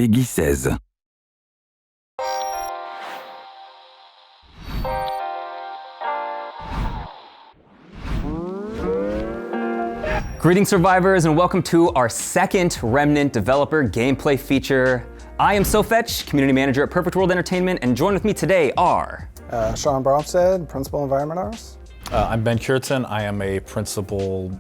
Peggy 16. Greetings, survivors, and welcome to our second Remnant developer gameplay feature. I am SoFetch, community manager at Perfect World Entertainment, and joined with me today are... Shaun, principal environment artist. I'm Ben Kurtzen. I am a principal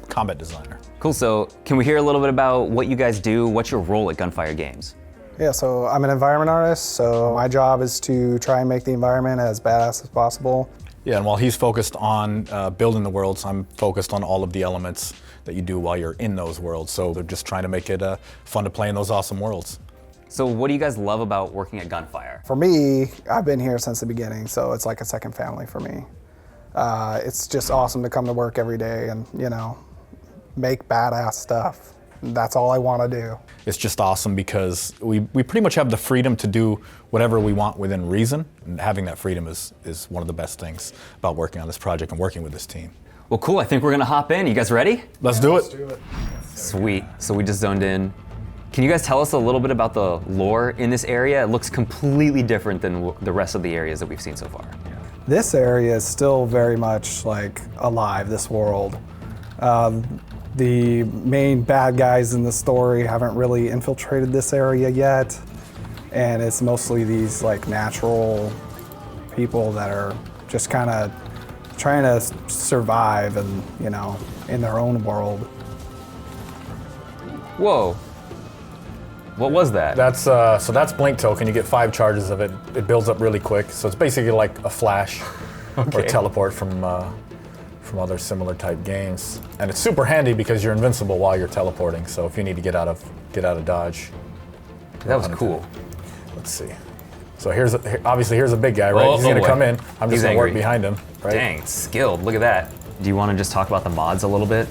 combat designer. Cool, so can we hear a little bit about what you guys do? What's your role at Gunfire Games? Yeah, so I'm an environment artist, so my job is to try and make the environment as badass as possible. Yeah, and while he's focused on building the worlds, I'm focused on all of the elements that you do while you're in those worlds. So they're just trying to make it fun to play in those awesome worlds. So what do you guys love about working at Gunfire? For me, I've been here since the beginning, so it's like a second family for me. It's just awesome to come to work every day and, you know, make badass stuff. That's all I want to do. It's just awesome because we pretty much have the freedom to do whatever we want within reason, and having that freedom is one of the best things about working on this project and working with this team. Well, cool, I think we're gonna hop in. You guys ready? Let's do it. Let's do it. Sweet, so we just zoned in. Can you guys tell us a little bit about the lore in this area? It looks completely different than the rest of the areas that we've seen so far. This area is still very much like alive, this world. The main bad guys in the story haven't really infiltrated this area yet, and it's mostly these like natural people that are just kind of trying to survive and, you know, in their own world. Whoa. What was that? That's so that's Blink Token. You get 5 charges of it. It builds up really quick. So it's basically like a flash or a teleport from other similar type games. And it's super handy because you're invincible while you're teleporting. So if you need to get out of dodge. That was cool. Let's see. So obviously here's a big guy, right? He's gonna come in. I'm just gonna work behind him, right? Dang, it's skilled. Look at that. Do you want to just talk about the mods a little bit?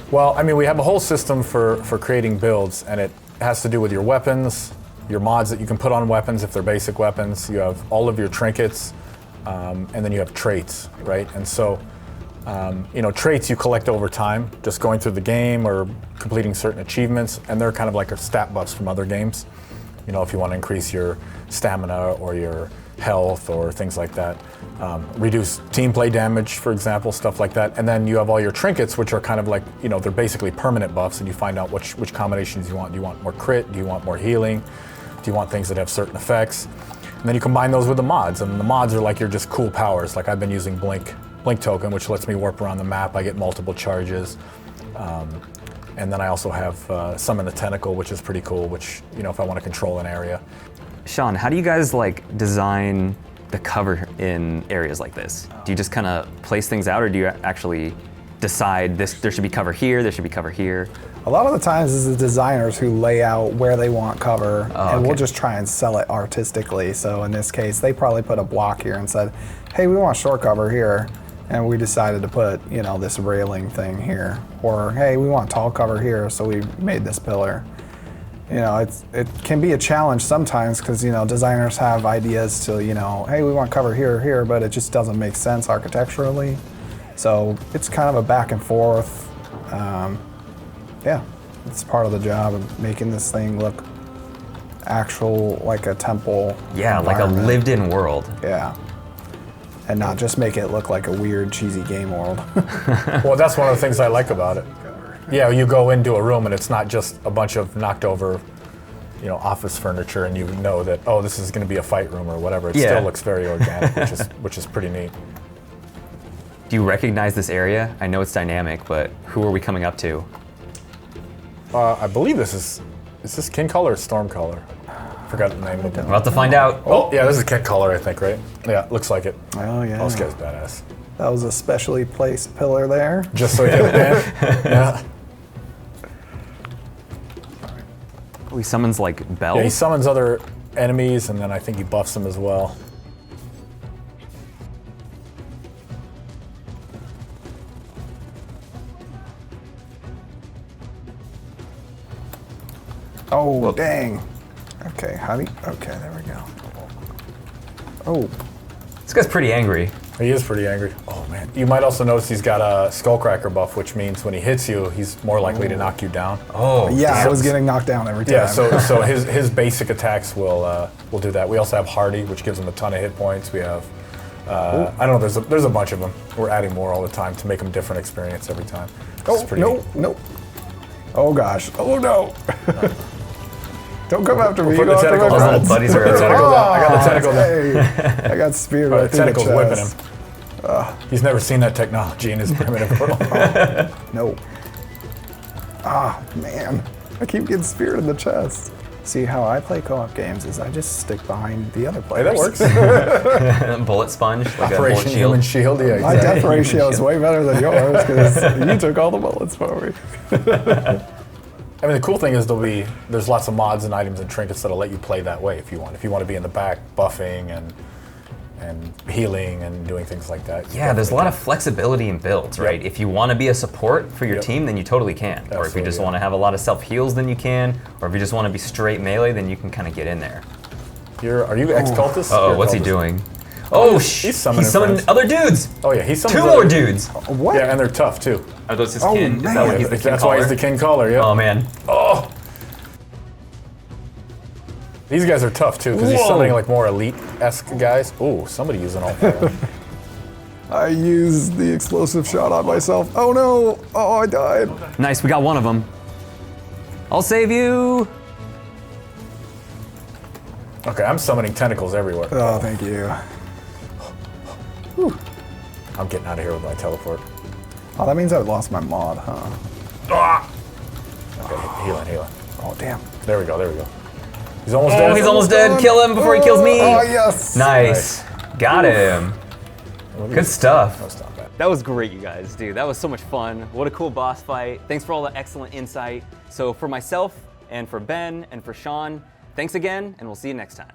Well, I mean, we have a whole system for creating builds, and it has to do with your weapons, your mods that you can put on weapons if they're basic weapons. You have all of your trinkets, and then you have traits, right? And so, you know, traits you collect over time, just going through the game or completing certain achievements, and they're kind of like a stat buffs from other games. You know, if you want to increase your stamina or your health or things like that. Reduce team play damage, for example, stuff like that. And then you have all your trinkets, which are kind of like, you know, they're basically permanent buffs, and you find out which combinations you want. Do you want more crit? Do you want more healing? Do you want things that have certain effects? And then you combine those with the mods, and the mods are like your just cool powers. Like I've been using Blink Token, which lets me warp around the map. I get multiple charges. And then I also have Summon the Tentacle, which is pretty cool, which, you know, if I want to control an area. Shaun, how do you guys like design the cover in areas like this? Do you just kind of place things out, or do you actually decide there should be cover here, there should be cover here? A lot of the times it's the designers who lay out where they want cover, and we'll just try and sell it artistically. So in this case, they probably put a block here and said, hey, we want short cover here. And we decided to put, you know, this railing thing here. Or, hey, we want tall cover here, so we made this pillar. You know, it can be a challenge sometimes because, you know, designers have ideas to, you know, hey, we want cover here or here, but it just doesn't make sense architecturally. So it's kind of a back and forth. Yeah, it's part of the job of making this thing look actual, like a temple. Yeah, like a lived-in world. Yeah. And not just make it look like a weird, cheesy game world. Well, that's one of the things I like about it. Yeah, you go into a room and it's not just a bunch of knocked over, you know, office furniture, and you know that, oh, this is going to be a fight room or whatever. It still looks very organic, which is pretty neat. Do you recognize this area? I know it's dynamic, but who are we coming up to? I believe is this King Color or Storm Color? Forgot the name of it. We're about to find out. Oh, yeah, this is King Color, I think, right? Yeah, looks like it. Oh, yeah. Oh, this guy's badass. That was a specially placed pillar there. Just so you get it, yeah. He summons like bells? Yeah, he summons other enemies, and then I think he buffs them as well. Oh, whoa. Dang. Okay, okay, there we go. Oh. This guy's pretty angry. He is pretty angry. Oh man. You might also notice he's got a skullcracker buff, which means when he hits you, he's more likely to knock you down. Oh, Yeah, I was getting knocked down every time. Yeah, so his basic attacks will do that. We also have Hardy, which gives him a ton of hit points. We have I don't know. There's a bunch of them. We're adding more all the time to make them different experience every time. Oh, no. Oh gosh. Oh no. Don't come after me. Put the tentacles Our on. little buddies are I got the tentacle down. Hey, I got speared Oh, right the through the tentacles chest. whipping him. He's never seen that technology in his primitive world. No. Ah, man. I keep getting speared in the chest. See, how I play co-op games is I just stick behind the other players. Hey, that works. bullet sponge, like a bullet Operation shield. Human Shield, yeah. My Exactly. death ratio is way better than yours because you took all the bullets for me. I mean, the cool thing is there's lots of mods and items and trinkets that'll let you play that way if you want. If you want to be in the back buffing and healing and doing things like that. Yeah, there's a lot of flexibility in builds, right? If you want to be a support for your team, then you totally can. Or if you just want to have a lot of self-heals, then you can. Or if you just want to be straight melee, then you can kind of get in there. Are you ex-cultist? Oh, what's he doing? Oh, he's summoning summoned other dudes! Oh yeah, he's summoned 2 more dudes! What? Yeah, and they're tough too. Are those his Oh, kin? Is that man. why he's the kin That's why he's caller? the king caller, yeah. Oh man. Oh! These guys are tough too, because he's Whoa. summoning like more elite-esque guys. Ooh, somebody using all four. I used the explosive shot on myself. Oh no! Oh, I died. Nice, we got one of them. I'll save you! Okay, I'm summoning tentacles everywhere. Oh, thank you. I'm getting out of here with my teleport. Oh, that means I lost my mod, huh? Ah! Okay, healing. Oh, damn. There we go. He's almost dead. Oh, he's almost dead. Kill him before he kills me. Oh, yes. Nice. Got him. Good stuff. That's not bad. That was great, you guys, dude. That was so much fun. What a cool boss fight. Thanks for all the excellent insight. So for myself and for Ben and for Shaun, thanks again, and we'll see you next time.